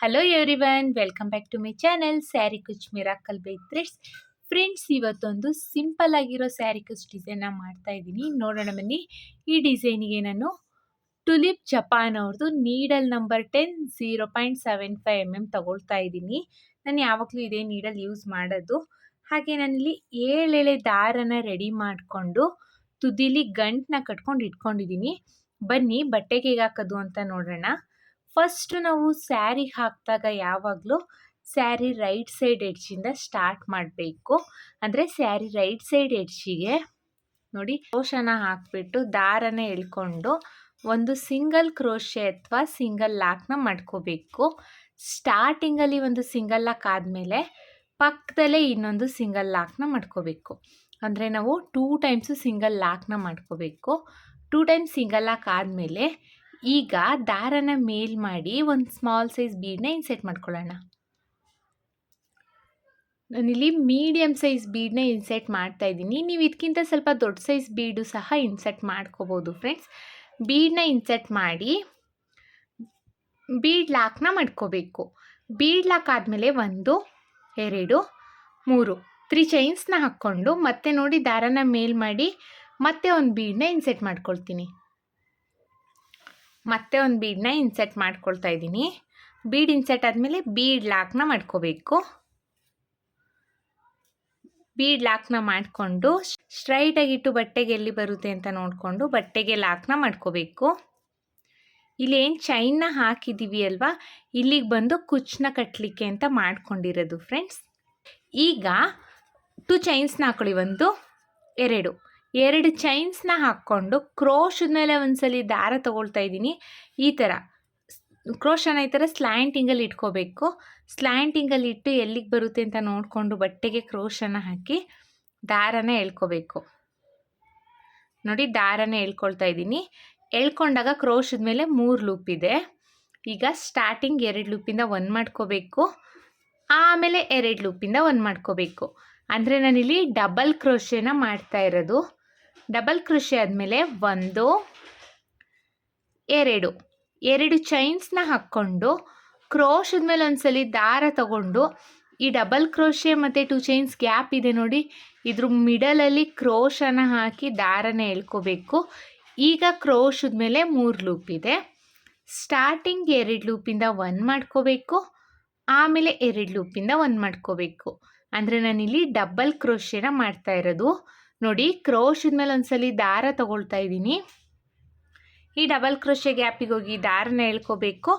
Hello everyone, welcome back to my channel sari kuch miracle by threads. Friends, ಇವತ್ತೊಂದು simple ಆಗಿರೋ ಸ್ಯಾರಿ ಕುಚ್ ಡಿಸೈನ್ನ ಮಾಡ್ತಾ ಇದ್ದೀನಿ. ನೋಡೋಣ ಬನ್ನಿ. ಈ ಡಿಸೈನಿಗೆ ನಾನು ಟುಲಿಪ್ ಜಪಾನ್ ಅವ್ರದ್ದು ನೀಡಲ್ ನಂಬರ್ 10 0.75 mm ತಗೊಳ್ತಾ ಇದ್ದೀನಿ. ನಾನು ಯಾವಾಗಲೂ ಇದೇ ನೀಡಲ್ ಯೂಸ್ ಮಾಡೋದು. ಹಾಗೆ ನಾನಿಲ್ಲಿ 7 ಎಳೆ ದಾರನ ರೆಡಿ ಮಾಡಿಕೊಂಡು ತುದಿಲಿ ಗಂಟನ್ನ ಕಟ್ಕೊಂಡು ಇಟ್ಕೊಂಡಿದ್ದೀನಿ. ಬನ್ನಿ ಬಟ್ಟೆಗೆ ಹೇಗೆ ಹಾಕೋದು ಅಂತ ನೋಡೋಣ. ಫಸ್ಟ್ ನಾವು ಸ್ಯಾರಿಗೆ ಹಾಕಿದಾಗ ಯಾವಾಗಲೂ ಸ್ಯಾರಿ ರೈಟ್ ಸೈಡ್ ಎಡ್ಜಿಂದ ಸ್ಟಾರ್ಟ್ ಮಾಡಬೇಕು. ಅಂದರೆ ಸ್ಯಾರಿ ರೈಟ್ ಸೈಡ್ ಎಡ್ಜಿಗೆ ನೋಡಿ ಕ್ರೋಶನ ಹಾಕಿಬಿಟ್ಟು ದಾರನ ಎಳ್ಕೊಂಡು ಒಂದು ಸಿಂಗಲ್ ಕ್ರೋಶೆ ಅಥವಾ ಸಿಂಗಲ್ ಲಾಕ್ನ ಮಾಡ್ಕೋಬೇಕು. ಸ್ಟಾರ್ಟಿಂಗಲ್ಲಿ ಒಂದು ಸಿಂಗಲ್ ಲಾಕ್ ಆದಮೇಲೆ ಪಕ್ಕದಲ್ಲೇ ಇನ್ನೊಂದು ಸಿಂಗಲ್ ಲಾಕ್ನ ಮಾಡ್ಕೋಬೇಕು. ಅಂದರೆ ನಾವು 2 ಟೈಮ್ಸು ಸಿಂಗಲ್ ಲಾಕ್ನ ಮಾಡ್ಕೋಬೇಕು. 2 ಟೈಮ್ಸ್ ಸಿಂಗಲ್ ಲಾಕ್ ಆದಮೇಲೆ ಈಗ ದಾರನ ಮೇಲ್ ಮಾಡಿ ಒಂದು ಸ್ಮಾಲ್ ಸೈಜ್ ಬೀಡನ್ನ ಇನ್ಸೆಟ್ ಮಾಡ್ಕೊಳ್ಳೋಣ. ನಾನಿಲ್ಲಿ ಮೀಡಿಯಮ್ ಸೈಜ್ ಬೀಡನ್ನ ಇನ್ಸೆಟ್ ಮಾಡ್ತಾ ಇದ್ದೀನಿ. ನೀವು ಇದಕ್ಕಿಂತ ಸ್ವಲ್ಪ ದೊಡ್ಡ ಸೈಜ್ ಬೀಡು ಸಹ ಇನ್ಸೆಟ್ ಮಾಡ್ಕೋಬೋದು ಫ್ರೆಂಡ್ಸ್. ಬೀಡನ್ನ ಇನ್ಸೆಟ್ ಮಾಡಿ ಬೀಡ್ ಲಾಕ್ನ ಮಾಡ್ಕೋಬೇಕು. ಬೀಡ್ ಲಾಕ್ ಆದಮೇಲೆ 1 2 3 3 ಚೈನ್ಸ್ನ ಹಾಕ್ಕೊಂಡು ಮತ್ತೆ ನೋಡಿ ದಾರನ ಮೇಲ್ ಮಾಡಿ ಮತ್ತೆ ಒಂದು ಬೀಡನ್ನ ಇನ್ಸೆಟ್ ಮಾಡ್ಕೊಳ್ತೀನಿ. ಮತ್ತೆ ಒಂದು ಬೀಡನ್ನ ಇನ್ಸೆಟ್ ಮಾಡ್ಕೊಳ್ತಾ ಇದ್ದೀನಿ. ಬೀಡ್ ಇನ್ಸೆಟ್ ಆದಮೇಲೆ ಬೀಡ್ ಲಾಕ್ನ ಮಾಡ್ಕೋಬೇಕು. ಬೀಡ್ ಲಾಕ್ನ ಮಾಡಿಕೊಂಡು ಸ್ಟ್ರೈಟಾಗಿಟ್ಟು ಬಟ್ಟೆಗೆ ಎಲ್ಲಿ ಬರುತ್ತೆ ಅಂತ ನೋಡಿಕೊಂಡು ಬಟ್ಟೆಗೆ ಲಾಕ್ನ ಮಾಡ್ಕೋಬೇಕು. ಇಲ್ಲಿ ಏನು ಚೈನ್ನ ಹಾಕಿದ್ದೀವಿ ಅಲ್ವಾ, ಇಲ್ಲಿಗೆ ಬಂದು ಕುಚ್ಚನ್ನ ಕಟ್ಟಲಿಕ್ಕೆ ಅಂತ ಮಾಡ್ಕೊಂಡಿರೋದು ಫ್ರೆಂಡ್ಸ್. ಈಗ 2 ಚೈನ್ಸ್ನ ಹಾಕೊಳ್ಳಿ. 1 2 ಚೈನ್ಸ್ನ ಹಾಕ್ಕೊಂಡು ಕ್ರೋಶದ ಮೇಲೆ ಒಂದ್ಸಲಿ ದಾರ ತಗೊಳ್ತಾ ಇದ್ದೀನಿ. ಈ ಥರ ಕ್ರೋಶನ ಈ ಥರ ಸ್ಲ್ಯಾಂಟಿಂಗಲ್ಲಿ ಇಟ್ಕೋಬೇಕು. ಸ್ಲ್ಯಾಂಟಿಂಗಲ್ಲಿ ಇಟ್ಟು ಎಲ್ಲಿಗೆ ಬರುತ್ತೆ ಅಂತ ನೋಡಿಕೊಂಡು ಬಟ್ಟೆಗೆ ಕ್ರೋಶನ ಹಾಕಿ ದಾರನ ಎಳ್ಕೋಬೇಕು. ನೋಡಿ ದಾರನ ಎಳ್ಕೊಳ್ತಾ ಇದ್ದೀನಿ. ಎಳ್ಕೊಂಡಾಗ ಕ್ರೋಶದ ಮೇಲೆ 3 ಲೂಪ್ ಇದೆ. ಈಗ ಸ್ಟಾರ್ಟಿಂಗ್ 2 ಲೂಪಿಂದ 1 ಮಾಡ್ಕೋಬೇಕು. ಆಮೇಲೆ 2 ಲೂಪಿಂದ 1 ಮಾಡ್ಕೋಬೇಕು. ಅಂದರೆ ನಾನಿಲ್ಲಿ ಡಬಲ್ ಕ್ರೋಶೆನ ಮಾಡ್ತಾ ಇರೋದು. ಡಬಲ್ ಕ್ರೋಶೆ ಆದಮೇಲೆ 1 2 ಚೈನ್ಸ್ನ ಹಾಕ್ಕೊಂಡು ಕ್ರೋಶದ ಮೇಲೆ ಒಂದ್ಸಲಿ ದಾರ ತಗೊಂಡು ಈ ಡಬಲ್ ಕ್ರೋಶೆ ಮತ್ತು 2 ಚೈನ್ಸ್ ಗ್ಯಾಪ್ ಇದೆ ನೋಡಿ, ಇದ್ರ ಮಿಡಲಲ್ಲಿ ಕ್ರೋಶನ ಹಾಕಿ ದಾರನ ಎಳ್ಕೋಬೇಕು. ಈಗ ಕ್ರೋಶದ ಮೇಲೆ 3 ಲೂಪ್ ಇದೆ. ಸ್ಟಾರ್ಟಿಂಗ್ 2 ಲೂಪಿಂದ 1 ಮಾಡ್ಕೋಬೇಕು. ಆಮೇಲೆ 2 ಲೂಪಿಂದ 1 ಮಾಡ್ಕೋಬೇಕು. ಅಂದರೆ ನಾನಿಲ್ಲಿ ಡಬಲ್ ಕ್ರೋಶೆನ ಮಾಡ್ತಾ ಇರೋದು. ನೋಡಿ ಕ್ರೋಶದ ಮೇಲೆ ಒಂದ್ಸಲಿ ದಾರ ತಗೊಳ್ತಾ ಇದ್ದೀನಿ. ಈ ಡಬಲ್ ಕ್ರೋಶೆ ಗ್ಯಾಪಿಗೆ ಹೋಗಿ ದಾರನ ಎಳ್ಕೋಬೇಕು.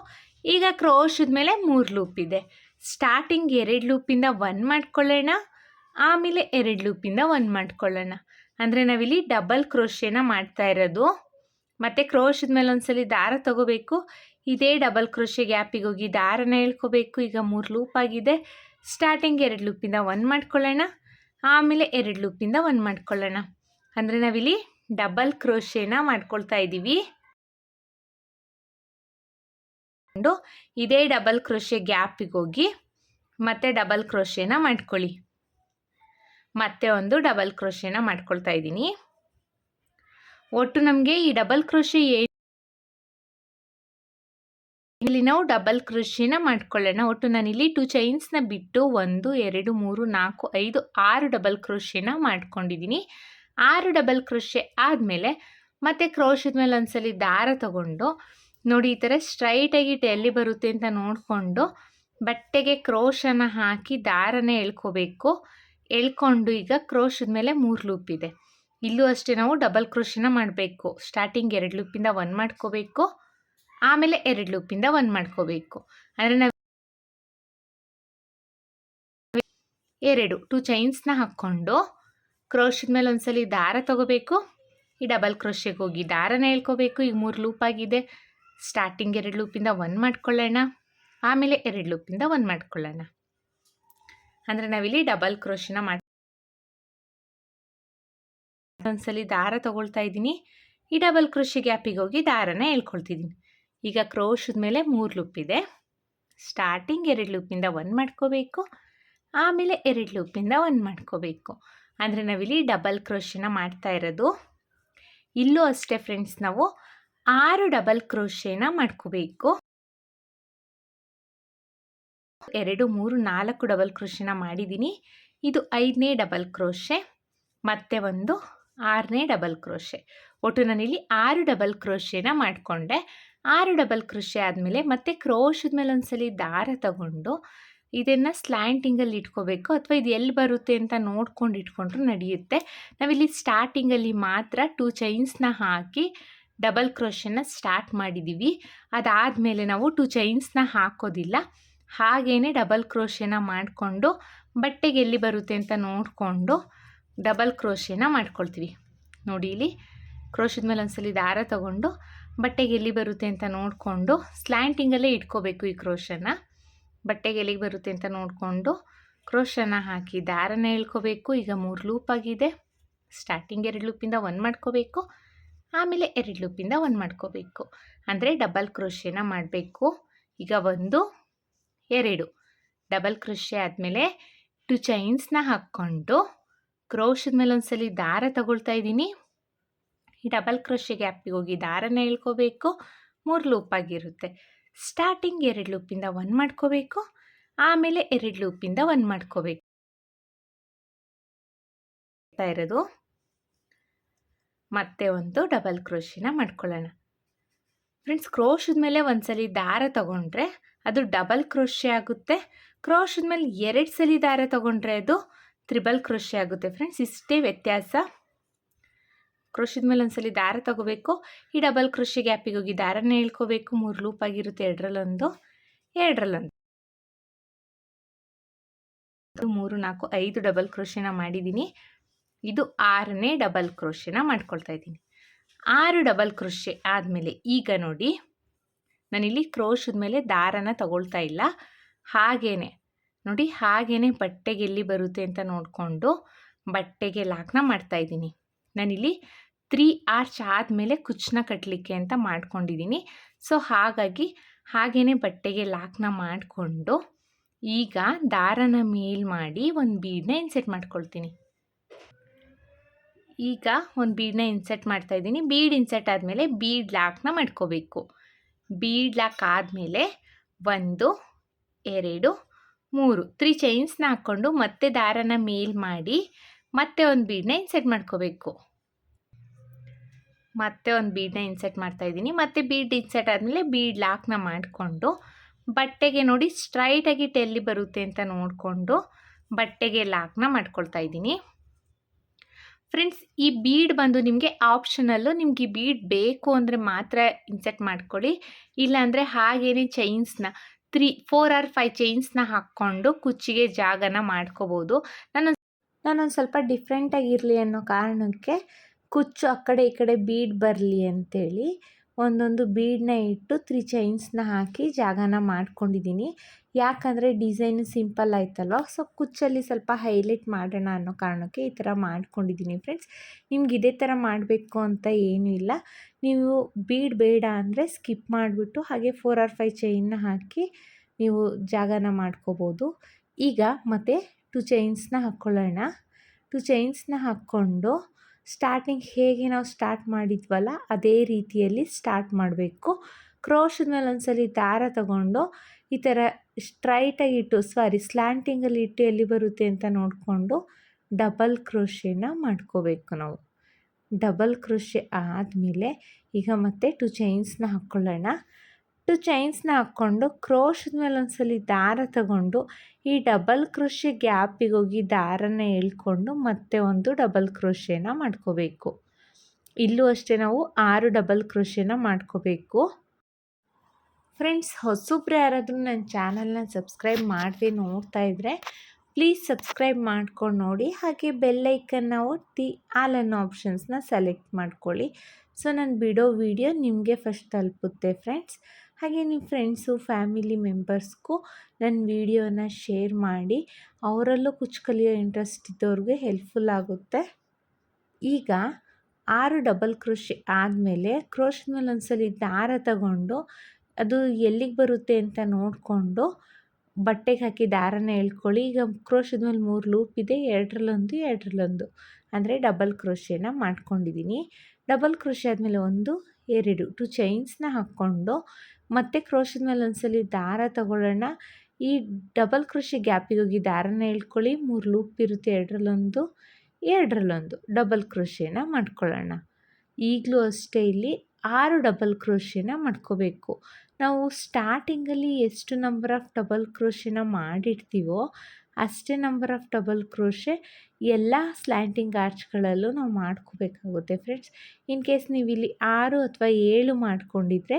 ಈಗ ಕ್ರೋಶದ ಮೇಲೆ 3 ಲೂಪ್ ಇದೆ. ಸ್ಟಾರ್ಟಿಂಗ್ 2 ಲೂಪಿಂದ 1 ಮಾಡ್ಕೊಳ್ಳೋಣ. ಆಮೇಲೆ 2 ಲೂಪಿಂದ 1 ಮಾಡ್ಕೊಳ್ಳೋಣ. ಅಂದರೆ ನಾವಿಲ್ಲಿ ಡಬಲ್ ಕ್ರೋಶೆನ ಮಾಡ್ತಾ ಇರೋದು. ಮತ್ತು ಕ್ರೋಶದ ಮೇಲೆ ಒಂದ್ಸಲಿ ದಾರ ತಗೋಬೇಕು. ಇದೇ ಡಬಲ್ ಕ್ರೋಶೆ ಗ್ಯಾಪಿಗೆ ಹೋಗಿ ದಾರನ ಎಳ್ಕೋಬೇಕು. ಈಗ 3 ಲೂಪ್ ಆಗಿದೆ. ಸ್ಟಾರ್ಟಿಂಗ್ 2 ಲೂಪಿಂದ 1 ಮಾಡ್ಕೊಳ್ಳೋಣ. ಆಮೇಲೆ 2 ಲೂಪಿಂದ 1 ಮಾಡ್ಕೊಳ್ಳೋಣ. ಅಂದರೆ ನಾವಿಲ್ಲಿ ಡಬಲ್ ಕ್ರೋಶೆನ ಮಾಡ್ಕೊಳ್ತಾ ಇದ್ದೀವಿ. ಇದೇ ಡಬಲ್ ಕ್ರೋಶೆ ಗ್ಯಾಪಿಗೆ ಹೋಗಿ ಮತ್ತೆ ಡಬಲ್ ಕ್ರೋಶೆನ ಮಾಡ್ಕೊಳ್ಳಿ. ಮತ್ತೆ ಒಂದು ಡಬಲ್ ಕ್ರೋಶೆನ ಮಾಡ್ಕೊಳ್ತಾ ಇದ್ದೀನಿ. ಒಟ್ಟು ನಮಗೆ ಈ ಡಬಲ್ ಕ್ರೋಶೆ ಇಲ್ಲಿ ನಾವು ಡಬಲ್ ಕ್ರೋಶೆನ ಮಾಡ್ಕೊಳ್ಳೋಣ. ಒಟ್ಟು ನಾನಿಲ್ಲಿ 2 ಚೈನ್ಸ್ನ ಬಿಟ್ಟು 1 2 3 4 5 6 ಡಬಲ್ ಕ್ರೋಶೆನ ಮಾಡ್ಕೊಂಡಿದ್ದೀನಿ. 6 ಡಬಲ್ ಕ್ರೋಶೆ ಆದಮೇಲೆ ಮತ್ತೆ ಕ್ರೋಶದ ಮೇಲೆ ಒಂದ್ಸಲಿ ದಾರ ತಗೊಂಡು ನೋಡಿ ಈ ಥರ ಸ್ಟ್ರೈಟಾಗಿಟ್ಟು ಎಲ್ಲಿ ಬರುತ್ತೆ ಅಂತ ನೋಡಿಕೊಂಡು ಬಟ್ಟೆಗೆ ಕ್ರೋಶನ ಹಾಕಿ ದಾರನ ಎಳ್ಕೋಬೇಕು. ಎಳ್ಕೊಂಡು ಈಗ ಕ್ರೋಶದ ಮೇಲೆ 3 ಲೂಪ್ ಇದೆ. ಇಲ್ಲೂ ಅಷ್ಟೇ ನಾವು ಡಬಲ್ ಕ್ರೋಶನ ಮಾಡಬೇಕು. ಸ್ಟಾರ್ಟಿಂಗ್ 2 ಲೂಪಿಂದ 1 ಮಾಡ್ಕೋಬೇಕು. ಆಮೇಲೆ 2 ಲೂಪಿಂದ 1 ಮಾಡ್ಕೋಬೇಕು. ಅಂದರೆ ನಾವು 2 ಚೈನ್ಸ್ನ ಹಾಕ್ಕೊಂಡು ಕ್ರೋಶದ ಮೇಲೆ ಒಂದ್ಸಲಿ ದಾರ ತಗೋಬೇಕು. ಈ ಡಬಲ್ ಕ್ರೋಶೆಗೆ ಹೋಗಿ ದಾರನ ಎಳ್ಕೋಬೇಕು. ಈಗ 3 ಲೂಪ್ ಆಗಿದೆ. ಸ್ಟಾರ್ಟಿಂಗ್ 2 ಲೂಪಿಂದ 1 ಮಾಡ್ಕೊಳ್ಳೋಣ. ಆಮೇಲೆ 2 ಲೂಪಿಂದ 1 ಮಾಡ್ಕೊಳ್ಳೋಣ. ಅಂದರೆ ನಾವಿಲ್ಲಿ ಡಬಲ್ ಕ್ರೋಶನ ಒಂದ್ಸಲಿ ದಾರ ತಗೊಳ್ತಾ ಇದ್ದೀನಿ. ಈ ಡಬಲ್ ಕ್ರೋಶೆ ಗ್ಯಾಪಿಗೆ ಹೋಗಿ ದಾರನ ಎಳ್ಕೊಳ್ತಿದ್ದೀನಿ. ಈಗ ಕ್ರೋಶದ ಮೇಲೆ 3 ಲೂಪ್ ಇದೆ. ಸ್ಟಾರ್ಟಿಂಗ್ 2 ಲೂಪಿಂದ 1 ಮಾಡ್ಕೋಬೇಕು. ಆಮೇಲೆ 2 ಲೂಪಿಂದ 1 ಮಾಡ್ಕೋಬೇಕು. ಅಂದರೆ ನಾವಿಲ್ಲಿ ಡಬಲ್ ಕ್ರೋಶೆನ ಮಾಡ್ತಾ ಇರೋದು. ಇಲ್ಲೂ ಅಷ್ಟೇ ಫ್ರೆಂಡ್ಸ್, ನಾವು 6 ಡಬಲ್ ಕ್ರೋಶೆನ ಮಾಡ್ಕೋಬೇಕು. 2 3 4 ಡಬಲ್ ಕ್ರೋಶೆನ ಮಾಡಿದ್ದೀನಿ. ಇದು 5ನೇ ಡಬಲ್ ಕ್ರೋಶೆ, ಮತ್ತೆ ಒಂದು 6ನೇ ಡಬಲ್ ಕ್ರೋಶೆ. ಒಟ್ಟು ನಾನಿಲ್ಲಿ 6 ಡಬಲ್ ಕ್ರೋಶೆನ ಮಾಡಿಕೊಂಡೆ. 6 ಡಬಲ್ ಕ್ರೋಶೆ ಆದಮೇಲೆ ಮತ್ತೆ ಕ್ರೋಶದ ಮೇಲೆ ಒಂದ್ಸಲಿ ದಾರ ತಗೊಂಡು ಇದನ್ನು ಸ್ಲ್ಯಾಂಟಿಂಗಲ್ಲಿ ಇಟ್ಕೋಬೇಕು, ಅಥವಾ ಇದು ಎಲ್ಲಿ ಬರುತ್ತೆ ಅಂತ ನೋಡ್ಕೊಂಡು ಇಟ್ಕೊಂಡ್ರೂ ನಡೆಯುತ್ತೆ. ನಾವಿಲ್ಲಿ ಸ್ಟಾರ್ಟಿಂಗಲ್ಲಿ ಮಾತ್ರ 2 ಚೈನ್ಸ್ನ ಹಾಕಿ ಡಬಲ್ ಕ್ರೋಶೆನ ಸ್ಟಾರ್ಟ್ ಮಾಡಿದ್ದೀವಿ. ಅದಾದಮೇಲೆ ನಾವು 2 ಚೈನ್ಸ್ನ ಹಾಕೋದಿಲ್ಲ, ಹಾಗೇ ಡಬಲ್ ಕ್ರೋಶೆನ ಮಾಡಿಕೊಂಡು ಬಟ್ಟೆಗೆ ಎಲ್ಲಿ ಬರುತ್ತೆ ಅಂತ ನೋಡಿಕೊಂಡು ಡಬಲ್ ಕ್ರೋಶೆನ ಮಾಡ್ಕೊಳ್ತೀವಿ. ನೋಡಿ ಇಲ್ಲಿ ಕ್ರೋಶದ ಮೇಲೆ ಒಂದ್ಸಲಿ ದಾರ ತಗೊಂಡು ಬಟ್ಟೆಗೆ ಎಲ್ಲಿ ಬರುತ್ತೆ ಅಂತ ನೋಡಿಕೊಂಡು ಸ್ಲ್ಯಾಂಟಿಂಗಲ್ಲೇ ಇಟ್ಕೋಬೇಕು. ಈ ಕ್ರೋಶನ ಬಟ್ಟೆಗೆ ಎಲ್ಲಿಗೆ ಬರುತ್ತೆ ಅಂತ ನೋಡಿಕೊಂಡು ಕ್ರೋಶನ ಹಾಕಿ ದಾರನ ಎಳ್ಕೋಬೇಕು. ಈಗ 3 ಲೂಪ್ ಆಗಿದೆ. ಸ್ಟಾರ್ಟಿಂಗ್ 2 ಲೂಪಿಂದ 1 ಮಾಡ್ಕೋಬೇಕು, ಆಮೇಲೆ 2 ಲೂಪಿಂದ 1 ಮಾಡ್ಕೋಬೇಕು. ಅಂದರೆ ಡಬಲ್ ಕ್ರೋಶೆನ ಮಾಡಬೇಕು. ಈಗ 1 2 ಡಬಲ್ ಕ್ರೋಶೆ ಆದಮೇಲೆ 2 ಚೈನ್ಸ್ನ ಹಾಕ್ಕೊಂಡು ಕ್ರೋಶದ ಮೇಲೆ ಒಂದ್ಸಲಿ ದಾರ ತಗೊಳ್ತಾ ಇದ್ದೀನಿ. ಈ ಡಬಲ್ ಕ್ರೋಶೆ ಗ್ಯಾಪಿಗೆ ಹೋಗಿ ದಾರನ ಎಳ್ಕೋಬೇಕು. 3 ಲೂಪ್ ಆಗಿರುತ್ತೆ. ಸ್ಟಾರ್ಟಿಂಗ್ 2 ಲೂಪಿಂದ 1 ಮಾಡ್ಕೋಬೇಕು, ಆಮೇಲೆ 2 ಲೂಪಿಂದ 1 ಮಾಡ್ಕೋಬೇಕು ಇರೋದು. ಮತ್ತೆ ಒಂದು ಡಬಲ್ ಕ್ರೋಶೆನ ಮಾಡ್ಕೊಳ್ಳೋಣ. ಫ್ರೆಂಡ್ಸ್, ಕ್ರೋಶದ ಮೇಲೆ ಒಂದ್ಸಲಿ ದಾರ ತಗೊಂಡ್ರೆ ಅದು ಡಬಲ್ ಕ್ರೋಶೆ ಆಗುತ್ತೆ. ಕ್ರೋಶದ ಮೇಲೆ 2 ಸಲ ದಾರ ತಗೊಂಡ್ರೆ ಅದು ತ್ರಿಬಲ್ ಕ್ರೋಶೆ ಆಗುತ್ತೆ. ಫ್ರೆಂಡ್ಸ್, ಇಷ್ಟೇ ವ್ಯತ್ಯಾಸ. ಕ್ರೋಶದ ಮೇಲೆ ಒಂದ್ಸಲಿ ದಾರ ತಗೋಬೇಕು, ಈ ಡಬಲ್ ಕ್ರೋಶೆ ಗ್ಯಾಪಿಗೆ ಹೋಗಿ ದಾರನ ಹೇಳ್ಕೋಬೇಕು. 3 ಲೂಪ್ ಆಗಿರುತ್ತೆ. 2ರಲ್ಲೊಂದು 2ರಲ್ಲೊಂದು 3 4 5 ಡಬಲ್ ಕ್ರೋಶೆನ ಮಾಡಿದ್ದೀನಿ. ಇದು 6ನೇ ಡಬಲ್ ಕ್ರೋಶೆನ ಮಾಡ್ಕೊಳ್ತಾ ಇದ್ದೀನಿ. 6 ಡಬಲ್ ಕ್ರೋಶೆ ಆದಮೇಲೆ ಈಗ ನೋಡಿ, ನಾನಿಲ್ಲಿ ಕ್ರೋಶದ ಮೇಲೆ ದಾರನ ತಗೊಳ್ತಾ ಇಲ್ಲ, ಹಾಗೇನೆ ನೋಡಿ, ಹಾಗೇನೆ ಬಟ್ಟೆಗೆ ಎಲ್ಲಿ ಬರುತ್ತೆ ಅಂತ ನೋಡಿಕೊಂಡು ಬಟ್ಟೆಗೆ ಲಾಕ್ನ ಮಾಡ್ತಾಯಿದ್ದೀನಿ. ನಾನಿಲ್ಲಿ 3 ಆರ್ಚ್ ಆದಮೇಲೆ ಕುಚ್ಚನ್ನ ಕಟ್ಟಲಿಕ್ಕೆ ಅಂತ ಮಾಡ್ಕೊಂಡಿದ್ದೀನಿ. ಸೊ ಹಾಗಾಗಿ ಹಾಗೇ ಬಟ್ಟೆಗೆ ಲಾಕ್ನ ಮಾಡಿಕೊಂಡು ಈಗ ದಾರನ ಮೇಲ್ ಮಾಡಿ ಒಂದು ಬೀಡನ್ನ ಇನ್ಸೆಟ್ ಮಾಡ್ಕೊಳ್ತೀನಿ. ಈಗ ಒಂದು ಬೀಡನ್ನ ಇನ್ಸೆಟ್ ಮಾಡ್ತಾಯಿದ್ದೀನಿ. ಬೀಡ್ ಇನ್ಸೆಟ್ ಆದಮೇಲೆ ಬೀಡ್ ಲಾಕ್ನ ಮಾಡ್ಕೋಬೇಕು. ಬೀಡ್ ಲಾಕ್ ಆದಮೇಲೆ 1 2 3 3 ಚೈನ್ಸ್ನ ಹಾಕ್ಕೊಂಡು ಮತ್ತೆ ದಾರನ ಮೇಲ್ ಮಾಡಿ ಮತ್ತೆ ಒಂದು ಬೀಡನ್ನ ಇನ್ಸೆಟ್ ಮಾಡ್ಕೋಬೇಕು. ಮತ್ತೆ ಒಂದು ಬೀಡನ್ನ ಇನ್ಸೆಟ್ ಮಾಡ್ತಾಯಿದ್ದೀನಿ. ಮತ್ತೆ ಬೀಡ್ ಇನ್ಸೆಟ್ ಆದಮೇಲೆ ಬೀಡ್ ಲಾಕ್ನ ಮಾಡಿಕೊಂಡು ಬಟ್ಟೆಗೆ ನೋಡಿ ಸ್ಟ್ರೈಟಾಗಿ ಎಲ್ಲಿ ಬರುತ್ತೆ ಅಂತ ನೋಡಿಕೊಂಡು ಬಟ್ಟೆಗೆ ಲಾಕ್ನ ಮಾಡ್ಕೊಳ್ತಾ ಇದ್ದೀನಿ. ಫ್ರೆಂಡ್ಸ್, ಈ ಬೀಡ್ ಬಂದು ನಿಮಗೆ ಆಪ್ಷನಲ್ಲು. ನಿಮ್ಗೆ ಈ ಬೀಡ್ ಬೇಕು ಅಂದರೆ ಮಾತ್ರ ಇನ್ಸೆಟ್ ಮಾಡ್ಕೊಳ್ಳಿ, ಇಲ್ಲಾಂದರೆ ಹಾಗೇನೆ ಚೈನ್ಸ್ನ 3 4 ಆರ್ 5 ಚೈನ್ಸ್ನ ಹಾಕ್ಕೊಂಡು ಕುಚ್ಚಿಗೆ ಜಾಗನ ಮಾಡ್ಕೋಬೋದು. ನಾನೊಂದು ಸ್ವಲ್ಪ ಡಿಫ್ರೆಂಟಾಗಿರಲಿ ಅನ್ನೋ ಕಾರಣಕ್ಕೆ ಕುಚ್ಚು ಆ ಕಡೆ ಈ ಕಡೆ ಬೀಡ್ ಬರಲಿ ಅಂತೇಳಿ ಒಂದೊಂದು ಬೀಡನ್ನ ಇಟ್ಟು 3 ಚೈನ್ಸ್ನ ಹಾಕಿ ಜಾಗನ ಮಾಡ್ಕೊಂಡಿದ್ದೀನಿ. ಯಾಕಂದರೆ ಡಿಸೈನು ಸಿಂಪಲ್ ಆಯ್ತಲ್ವ, ಸೊ ಕುಚ್ಚಲ್ಲಿ ಸ್ವಲ್ಪ ಹೈಲೈಟ್ ಮಾಡೋಣ ಅನ್ನೋ ಕಾರಣಕ್ಕೆ ಈ ಥರ ಮಾಡ್ಕೊಂಡಿದ್ದೀನಿ. ಫ್ರೆಂಡ್ಸ್, ನಿಮ್ಗೆ ಇದೇ ಥರ ಮಾಡಬೇಕು ಅಂತ ಏನೂ ಇಲ್ಲ. ನೀವು ಬೀಡ್ ಬೇಡ ಅಂದರೆ ಸ್ಕಿಪ್ ಮಾಡಿಬಿಟ್ಟು ಹಾಗೆ 4 ಆರ್ 5 ಚೈನ್ನ ಹಾಕಿ ನೀವು ಜಾಗನ ಮಾಡ್ಕೋಬೋದು. ಈಗ ಮತ್ತೆ 2 ಚೈನ್ಸ್ನ ಹಾಕ್ಕೊಳ್ಳೋಣ. 2 ಚೈನ್ಸ್ನ ಹಾಕ್ಕೊಂಡು ಸ್ಟಾರ್ಟಿಂಗ್ ಹೇಗೆ ನಾವು ಸ್ಟಾರ್ಟ್ ಮಾಡಿದ್ವಲ್ಲ ಅದೇ ರೀತಿಯಲ್ಲಿ ಸ್ಟಾರ್ಟ್ ಮಾಡಬೇಕು. ಕ್ರೋಶದ ಮೇಲೆ ಒಂದ್ಸಲಿ ದಾರ ತಗೊಂಡು ಈ ಥರ ಸ್ಟ್ರೈಟಾಗಿ ಇಟ್ಟು ಸ್ಲ್ಯಾಂಟಿಂಗಲ್ಲಿ ಇಟ್ಟು ಎಲ್ಲಿ ಬರುತ್ತೆ ಅಂತ ನೋಡಿಕೊಂಡು ಡಬಲ್ ಕ್ರೋಶೆನ ಮಾಡ್ಕೋಬೇಕು ನಾವು. ಡಬಲ್ ಕ್ರೋಶೆ ಆದಮೇಲೆ ಈಗ ಮತ್ತೆ 2 ಚೈನ್ಸ್ನ ಹಾಕ್ಕೊಳ್ಳೋಣ. 2 ಚೈನ್ಸ್ನ ಹಾಕ್ಕೊಂಡು ಕ್ರೋಶದ ಮೇಲೆ ಒಂದ್ಸಲಿ ದಾರ ತಗೊಂಡು ಈ ಡಬಲ್ ಕ್ರೋಶೆ ಗ್ಯಾಪಿಗೆ ಹೋಗಿ ದಾರನ ಎಳ್ಕೊಂಡು ಮತ್ತೆ ಒಂದು ಡಬಲ್ ಕ್ರೋಶೆನ ಮಾಡ್ಕೋಬೇಕು. ಇಲ್ಲೂ ಅಷ್ಟೇ ನಾವು 6 ಡಬಲ್ ಕ್ರೋಶೆನ ಮಾಡ್ಕೋಬೇಕು. ಫ್ರೆಂಡ್ಸ್, ಹೊಸಬ್ರು ಯಾರಾದರೂ ನನ್ನ ಚಾನಲ್ನ ಸಬ್ಸ್ಕ್ರೈಬ್ ಮಾಡದೆ ನೋಡ್ತಾ ಇದ್ದರೆ ಪ್ಲೀಸ್ ಸಬ್ಸ್ಕ್ರೈಬ್ ಮಾಡ್ಕೊಂಡು ನೋಡಿ, ಹಾಗೆ ಬೆಲ್ಲೈಕನ್ನ ಒತ್ತಿ ಆಲ್ ಅನ್ನೋ ಆಪ್ಷನ್ಸ್ನ ಸೆಲೆಕ್ಟ್ ಮಾಡ್ಕೊಳ್ಳಿ. ಸೊ ನಾನು ಬಿಡೋ ವಿಡಿಯೋ ನಿಮಗೆ ಫಸ್ಟ್ ತಲುಪುತ್ತೆ ಫ್ರೆಂಡ್ಸ್. ಹಾಗೆ ನಿಮ್ಮ ಫ್ರೆಂಡ್ಸು ಫ್ಯಾಮಿಲಿ ಮೆಂಬರ್ಸ್ಗೂ ನನ್ನ ವಿಡಿಯೋನ ಶೇರ್ ಮಾಡಿ, ಅವರಲ್ಲೂ ಕುಚ್ಚು ಕಲಿಯೋ ಇಂಟ್ರೆಸ್ಟ್ ಇದ್ದವ್ರಿಗೆ ಹೆಲ್ಪ್ಫುಲ್ ಆಗುತ್ತೆ. ಈಗ 6 ಡಬಲ್ ಕ್ರೋಶೆ ಆದಮೇಲೆ ಕ್ರೋಶದ ಮೇಲೆ ಒಂದ್ಸಲಿ ದಾರ ತಗೊಂಡು ಅದು ಎಲ್ಲಿಗೆ ಬರುತ್ತೆ ಅಂತ ನೋಡಿಕೊಂಡು ಬಟ್ಟೆಗೆ ಹಾಕಿ ದಾರನ ಎಳ್ಕೊಳ್ಳಿ. ಈಗ ಕ್ರೋಶದ ಮೇಲೆ 3 ಲೂಪ್ ಇದೆ, 2ರಲ್ಲೊಂದು 2ರಲ್ಲೊಂದು ಅಂದರೆ ಡಬಲ್ ಕ್ರೋಶೆನ ಮಾಡ್ಕೊಂಡಿದ್ದೀನಿ. ಡಬಲ್ ಕ್ರೋಶೆ ಆದಮೇಲೆ 1 2 2 ಚೈನ್ಸ್ನ ಹಾಕ್ಕೊಂಡು ಮತ್ತೆ ಕ್ರೋಶದ ಮೇಲೆ ಒಂದ್ಸಲಿ ದಾರ ತಗೊಳ್ಳೋಣ. ಈ ಡಬಲ್ ಕ್ರೋಶೆ ಗ್ಯಾಪಿಗೆ ಹೋಗಿ ದಾರನ ಎಳ್ಕೊಳ್ಳಿ. 3 ಲೂಪ್ ಇರುತ್ತೆ, ಎರಡರಲ್ಲೊಂದು ಡಬಲ್ ಕ್ರೋಶೆನ ಮಾಡ್ಕೊಳ್ಳೋಣ. ಈಗಲೂ ಅಷ್ಟೇ ಇಲ್ಲಿ 6 ಡಬಲ್ ಕ್ರೋಶೆನ ಮಾಡ್ಕೋಬೇಕು. ನಾವು ಸ್ಟಾರ್ಟಿಂಗಲ್ಲಿ ಎಷ್ಟು ನಂಬರ್ ಆಫ್ ಡಬಲ್ ಕ್ರೋಶೆನ ಮಾಡಿರ್ತೀವೋ ಅಷ್ಟೇ ನಂಬರ್ ಆಫ್ ಡಬಲ್ ಕ್ರೋಶೆ ಎಲ್ಲ ಸ್ಲ್ಯಾಂಟಿಂಗ್ ಆರ್ಚ್ಗಳಲ್ಲೂ ನಾವು ಮಾಡ್ಕೋಬೇಕಾಗುತ್ತೆ ಫ್ರೆಂಡ್ಸ್. ಇನ್ ಕೇಸ್ ನೀವು ಇಲ್ಲಿ 6 ಅಥವಾ 7 ಮಾಡ್ಕೊಂಡಿದ್ರೆ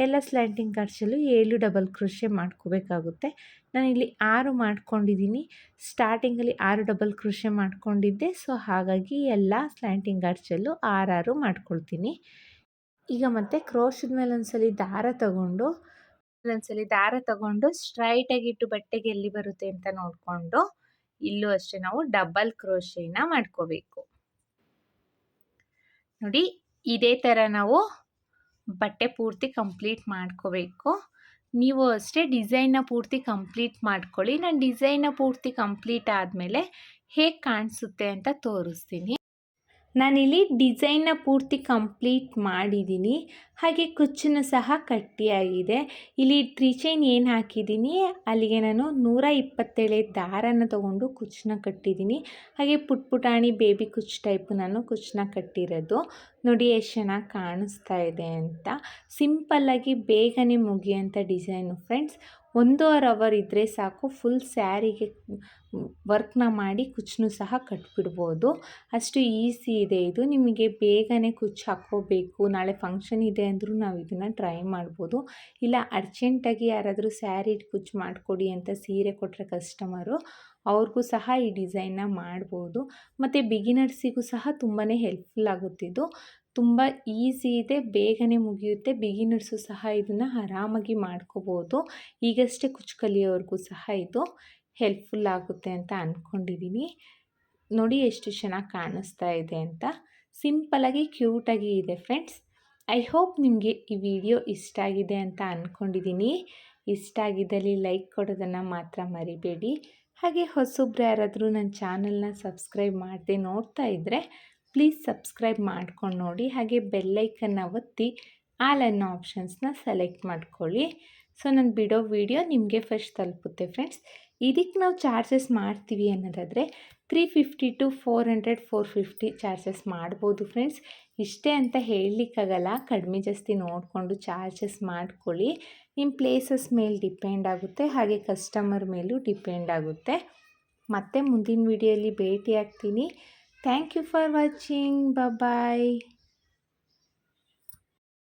ಎಲ್ಲ ಸ್ಲ್ಯಾಂಟಿಂಗ್ ಆರ್ಚಲ್ಲೂ 7 ಡಬಲ್ ಕ್ರೋಶೆ ಮಾಡ್ಕೋಬೇಕಾಗುತ್ತೆ. ನಾನಿಲ್ಲಿ 6 ಮಾಡ್ಕೊಂಡಿದ್ದೀನಿ. ಸ್ಟಾರ್ಟಿಂಗಲ್ಲಿ 6 ಡಬಲ್ ಕ್ರೋಶೆ ಮಾಡ್ಕೊಂಡಿದ್ದೆ, ಸೊ ಹಾಗಾಗಿ ಎಲ್ಲ ಸ್ಲ್ಯಾಂಟಿಂಗ್ ಆರ್ಚಲ್ಲೂ 6 ಮಾಡ್ಕೊಳ್ತೀನಿ. ಈಗ ಮತ್ತೆ ಕ್ರೋಶದ ಮೇಲೆ ಒಂದ್ಸಲಿ ದಾರ ತಗೊಂಡು ಸ್ಟ್ರೈಟಾಗಿ ಇಟ್ಟು ಬಟ್ಟೆಗೆ ಎಲ್ಲಿ ಬರುತ್ತೆ ಅಂತ ನೋಡಿಕೊಂಡು ಇಲ್ಲೂ ಅಷ್ಟೇ ನಾವು ಡಬಲ್ ಕ್ರೋಶೆನ ಮಾಡ್ಕೋಬೇಕು. ನೋಡಿ, ಇದೇ ಥರ ನಾವು ಬಟ್ಟೆ ಪೂರ್ತಿ ಕಂಪ್ಲೀಟ್ ಮಾಡ್ಕೋಬೇಕು. ನೀವು ಅಷ್ಟೇ ಡಿಸೈನ್ನ ಪೂರ್ತಿ ಕಂಪ್ಲೀಟ್ ಮಾಡ್ಕೊಳ್ಳಿ. ನಾನು ಡಿಸೈನ್ನ ಪೂರ್ತಿ ಕಂಪ್ಲೀಟ್ ಆದಮೇಲೆ ಹೇಗೆ ಕಾಣಿಸುತ್ತೆ ಅಂತ ತೋರಿಸ್ತೀನಿ. ನಾನಿಲ್ಲಿ ಡಿಸೈನ್ನ ಪೂರ್ತಿ ಕಂಪ್ಲೀಟ್ ಮಾಡಿದ್ದೀನಿ. ಹಾಗೆ ಕುಚ್ಚನ್ನು ಸಹ ಕಟ್ಟಿಯಾಗಿದೆ. ಇಲ್ಲಿ 3 ಚೈನ್ ಏನು ಹಾಕಿದ್ದೀನಿ ಅಲ್ಲಿಗೆ ನಾನು 127 ದಾರನ ತೊಗೊಂಡು ಕುಚ್ಚನ್ನ ಕಟ್ಟಿದ್ದೀನಿ. ಹಾಗೆ ಪುಟಾಣಿ ಬೇಬಿ ಕುಚ್ಚು ಟೈಪು ನಾನು ಕುಚ್ಚನ್ನ ಕಟ್ಟಿರೋದು. ನೋಡಿ ಎಷ್ಟು ಚೆನ್ನಾಗಿ ಕಾಣಿಸ್ತಾ ಇದೆ ಅಂತ. ಸಿಂಪಲ್ಲಾಗಿ ಬೇಗನೆ ಮುಗಿಯೋಂಥ ಡಿಸೈನು ಫ್ರೆಂಡ್ಸ್. 1.5 ಅವರ್ ಇದ್ದರೆ ಸಾಕು, ಫುಲ್ ಸ್ಯಾರಿಗೆ ವರ್ಕ್ನ ಮಾಡಿ ಕುಚ್ಚನ್ನು ಸಹ ಕಟ್ಬಿಡ್ಬೋದು. ಅಷ್ಟು ಈಸಿ ಇದೆ ಇದು. ನಿಮಗೆ ಬೇಗನೆ ಕುಚ್ಚು ಹಾಕ್ಕೋಬೇಕು, ನಾಳೆ ಫಂಕ್ಷನ್ ಇದೆ ಅಂದರೂ ನಾವು ಇದನ್ನು ಟ್ರೈ ಮಾಡ್ಬೋದು. ಇಲ್ಲ ಅರ್ಜೆಂಟಾಗಿ ಯಾರಾದರೂ ಸ್ಯಾರಿ ಕುಚ್ಚು ಮಾಡಿಕೊಡಿ ಅಂತ ಸೀರೆ ಕೊಟ್ಟರೆ ಕಸ್ಟಮರು, ಅವ್ರಿಗೂ ಸಹ ಈ ಡಿಸೈನ್ನ ಮಾಡ್ಬೋದು. ಮತ್ತು ಬಿಗಿನರ್ಸಿಗೂ ಸಹ ತುಂಬಾ ಹೆಲ್ಪ್ಫುಲ್ ಆಗುತ್ತಿದ್ದು. ತುಂಬ ಈಸಿ ಇದೆ, ಬೇಗನೆ ಮುಗಿಯುತ್ತೆ. ಬಿಗಿನರ್ಸು ಸಹ ಇದನ್ನು ಆರಾಮಾಗಿ ಮಾಡ್ಕೋಬೋದು. ಈಗಷ್ಟೇ ಕುಚ್ಚು ಕಲಿಯೋವ್ರಿಗೂ ಸಹ ಇದು ಹೆಲ್ಪ್ಫುಲ್ ಆಗುತ್ತೆ ಅಂತ ಅಂದ್ಕೊಂಡಿದ್ದೀನಿ. ನೋಡಿ ಎಷ್ಟು ಚೆನ್ನಾಗಿ ಕಾಣಿಸ್ತಾ ಇದೆ ಅಂತ. ಸಿಂಪಲಾಗಿ ಕ್ಯೂಟಾಗಿ ಇದೆ ಫ್ರೆಂಡ್ಸ್. ಐ ಹೋಪ್ ನಿಮಗೆ ಈ ವಿಡಿಯೋ ಇಷ್ಟ ಆಗಿದೆ ಅಂತ ಅಂದ್ಕೊಂಡಿದ್ದೀನಿ. ಇಷ್ಟ ಆಗಿದ್ದಲ್ಲಿ ಲೈಕ್ ಕೊಡೋದನ್ನು ಮಾತ್ರ ಮರಿಬೇಡಿ. ಹಾಗೆ ಹೊಸಬ್ರು ಯಾರಾದರೂ ನನ್ನ ಚಾನಲ್ನ ಸಬ್ಸ್ಕ್ರೈಬ್ ಮಾಡದೆ ನೋಡ್ತಾ ಇದ್ದರೆ ಪ್ಲೀಸ್ ಸಬ್ಸ್ಕ್ರೈಬ್ ಮಾಡ್ಕೊಂಡು ನೋಡಿ. ಹಾಗೆ ಬೆಲ್ಲೈಕನ್ನ ಒತ್ತಿ ಆಲ್ ಅನ್ನೋ ಆಪ್ಷನ್ಸ್ನ ಸೆಲೆಕ್ಟ್ ಮಾಡ್ಕೊಳ್ಳಿ. ಸೊ ನಾನು ಬಿಡೋ ವಿಡಿಯೋ ನಿಮಗೆ ಫಸ್ಟ್ ತಲುಪುತ್ತೆ ಫ್ರೆಂಡ್ಸ್. ಇದಕ್ಕೆ ನಾವು ಚಾರ್ಜಸ್ ಮಾಡ್ತೀವಿ ಅನ್ನೋದಾದರೆ 350 to 400, 450 ಚಾರ್ಜಸ್ ಮಾಡ್ಬೋದು ಫ್ರೆಂಡ್ಸ್. ಇಷ್ಟೇ ಅಂತ ಹೇಳಲಿಕ್ಕಾಗಲ್ಲ, ಕಡಿಮೆ ಜಾಸ್ತಿ ನೋಡಿಕೊಂಡು ಚಾರ್ಜಸ್ ಮಾಡ್ಕೊಳ್ಳಿ. ನಿಮ್ಮ ಪ್ಲೇಸಸ್ ಮೇಲೆ ಡಿಪೆಂಡ್ ಆಗುತ್ತೆ, ಹಾಗೆ ಕಸ್ಟಮರ್ ಮೇಲೂ ಡಿಪೆಂಡ್ ಆಗುತ್ತೆ. ಮತ್ತೆ ಮುಂದಿನ ವಿಡಿಯೋಲಿ ಭೇಟಿ ಆಗ್ತೀನಿ. Thank you for watching. Bye.